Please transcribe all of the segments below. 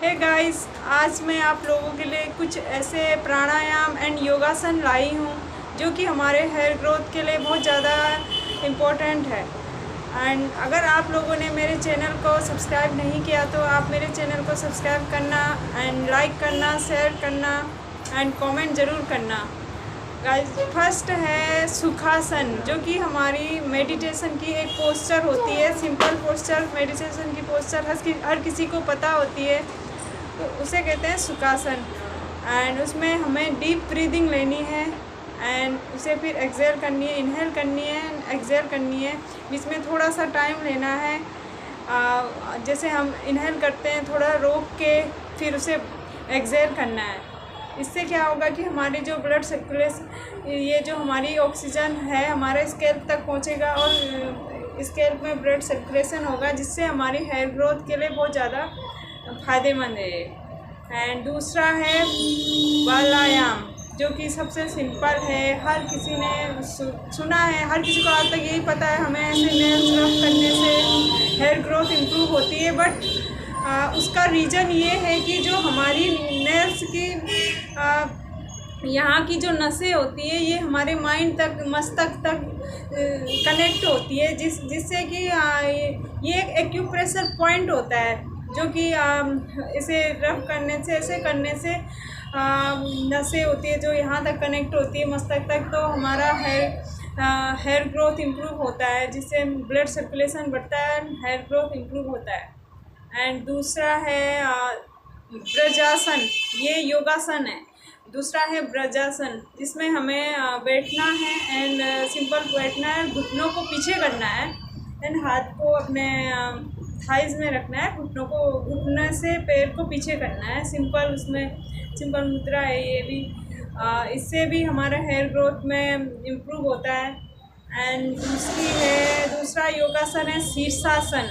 Hey guys, आज मैं आप लोगों के लिए कुछ ऐसे प्राणायाम एंड योगासन लाई हूँ जो कि हमारे हेयर ग्रोथ के लिए बहुत ज़्यादा इम्पोर्टेंट है। एंड अगर आप लोगों ने मेरे चैनल को सब्सक्राइब नहीं किया तो आप मेरे चैनल को सब्सक्राइब करना एंड लाइक करना, शेयर करना एंड कमेंट ज़रूर करना। गाइस, फर्स्ट है सुखासन, जो कि हमारी मेडिटेशन की एक पोस्चर होती है। सिंपल पोस्चर, मेडिटेशन की पोस्चर हर किसी को पता होती है, तो उसे कहते हैं सुखासन। एंड उसमें हमें डीप ब्रीदिंग लेनी है एंड उसे फिर एक्सेल करनी है, इनहेल करनी है एंड एक्सेल करनी है। बीच में थोड़ा सा टाइम लेना है। जैसे हम इनहेल करते हैं, थोड़ा रोक के फिर उसे एक्सेल करना है। इससे क्या होगा कि हमारी जो ब्लड सर्कुलेशन, ये जो हमारी ऑक्सीजन है हमारे स्कैल्प तक पहुंचेगा और स्कैल्प में ब्लड सर्कुलेशन होगा, जिससे हमारी हेयर ग्रोथ के लिए बहुत ज़्यादा फ़ायदेमंद है। एंड दूसरा है प्राणायाम, जो कि सबसे सिंपल है। हर किसी ने सुना है, हर किसी को आज तक यही पता है हमें ऐसे नेल्स रफ करने से हेयर ग्रोथ इम्प्रूव होती है। बट उसका रीज़न ये है कि जो हमारी नेल्स की यहाँ की जो नसें होती है ये हमारे माइंड तक, मस्तिष्क तक कनेक्ट होती है, जिससे कि ये एक एक्यूप्रेशर पॉइंट होता है, जो कि इसे रफ करने से, ऐसे करने से नसें होती है जो यहाँ तक कनेक्ट होती है मस्तिष्क तक, तो हमारा हेयर ग्रोथ इम्प्रूव होता है, जिससे ब्लड सर्कुलेशन बढ़ता है, हेयर ग्रोथ इम्प्रूव होता है। एंड दूसरा है ब्रजासन, ये योगासन है। दूसरा है ब्रजासन, जिसमें हमें बैठना है एंड सिंपल बैठना है, घुटनों को पीछे करना है एंड हाथ को अपने थाइज में रखना है, घुटनों को, घुटने से पैर को पीछे करना है। सिंपल, उसमें सिंपल मुद्रा है ये भी। इससे भी हमारा हेयर ग्रोथ में इम्प्रूव होता है। एंड दूसरा योगासन है शीर्षासन,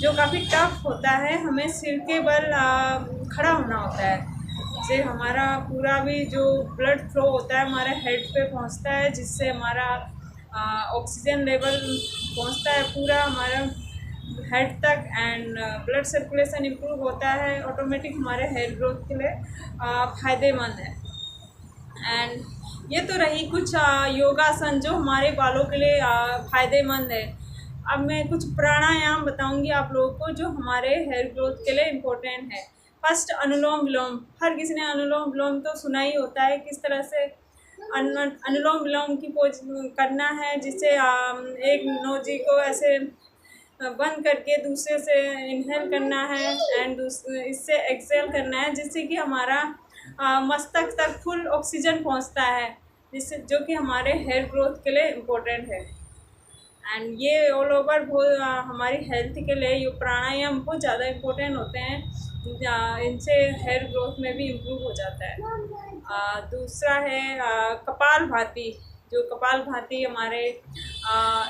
जो काफ़ी टफ होता है। हमें सिर के बल खड़ा होना होता है, जिससे हमारा पूरा भी जो ब्लड फ्लो होता है हमारे हेड पे पहुंचता है, जिससे हमारा ऑक्सीजन लेवल पहुंचता है पूरा हमारा हेड तक एंड ब्लड सर्कुलेशन इम्प्रूव होता है। ऑटोमेटिक हमारे हेयर ग्रोथ के लिए फ़ायदेमंद है। एंड ये तो रही कुछ योगासन जो हमारे बालों के लिए फ़ायदेमंद है। अब मैं कुछ प्राणायाम बताऊंगी आप लोगों को जो हमारे हेयर ग्रोथ के लिए इम्पोर्टेंट है। फर्स्ट, अनुलोम विलोम। हर किसी ने अनुलोम विलोम तो सुना ही होता है, किस तरह से अनुलोम विलोम की पोज करना है, जिससे एक नोजी को ऐसे बंद करके दूसरे से इनहेल करना है एंड इससे एक्सेल करना है, जिससे कि हमारा मस्तिष्क तक फुल ऑक्सीजन पहुंचता है, जिससे जो कि हमारे हेयर ग्रोथ के लिए इम्पोर्टेंट है। एंड ये ऑल ओवर बहुत हमारी हेल्थ के लिए ये प्राणायाम बहुत ज़्यादा इम्पोर्टेंट होते हैं। इनसे हेयर ग्रोथ में भी इम्प्रूव हो जाता है। दूसरा है कपालभाति, जो कपालभाति हमारे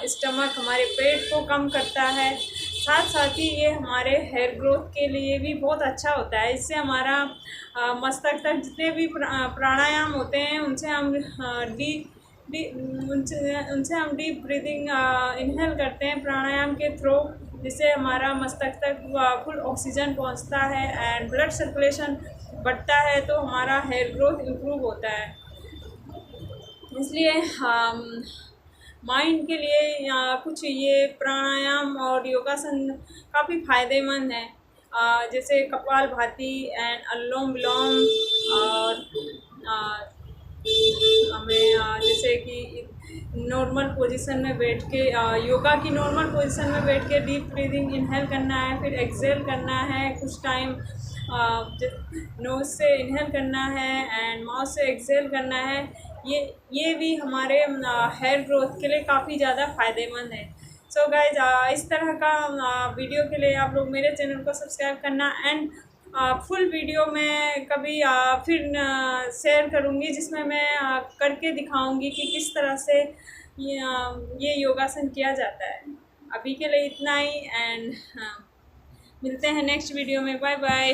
स्टमक, हमारे पेट को कम करता है। साथ साथ ही ये हमारे हेयर ग्रोथ के लिए भी बहुत अच्छा होता है। इससे हमारा मस्तिष्क तक जितने भी प्राणायाम होते हैं उनसे हम डीप ब्रीदिंग इनहेल करते हैं प्राणायाम के थ्रू, जिससे हमारा मस्तिष्क तक फुल ऑक्सीजन पहुंचता है एंड ब्लड सर्कुलेशन बढ़ता है, तो हमारा हेयर ग्रोथ इम्प्रूव होता है। इसलिए माइंड के लिए कुछ ये प्राणायाम और योगासन काफ़ी फ़ायदेमंद है। जैसे कपालभाति एंड अनुलोम विलोम, और हमें जैसे कि नॉर्मल पोजीशन में बैठ के, योगा की नॉर्मल पोजीशन में बैठ के डीप ब्रीदिंग इनहेल करना है, फिर एक्सेल करना है कुछ टाइम, नोज से इनहेल करना है एंड माउथ से एक्सेल करना है। ये भी हमारे हेयर ग्रोथ के लिए काफ़ी ज़्यादा फ़ायदेमंद है। सो गाइज, इस तरह का वीडियो के लिए आप लोग मेरे चैनल को सब्सक्राइब करना एंड फुल वीडियो में कभी फिर शेयर करूँगी, जिसमें मैं करके दिखाऊँगी कि किस तरह से ये योगासन किया जाता है। अभी के लिए इतना ही एंड मिलते हैं नेक्स्ट वीडियो में। Bye bye.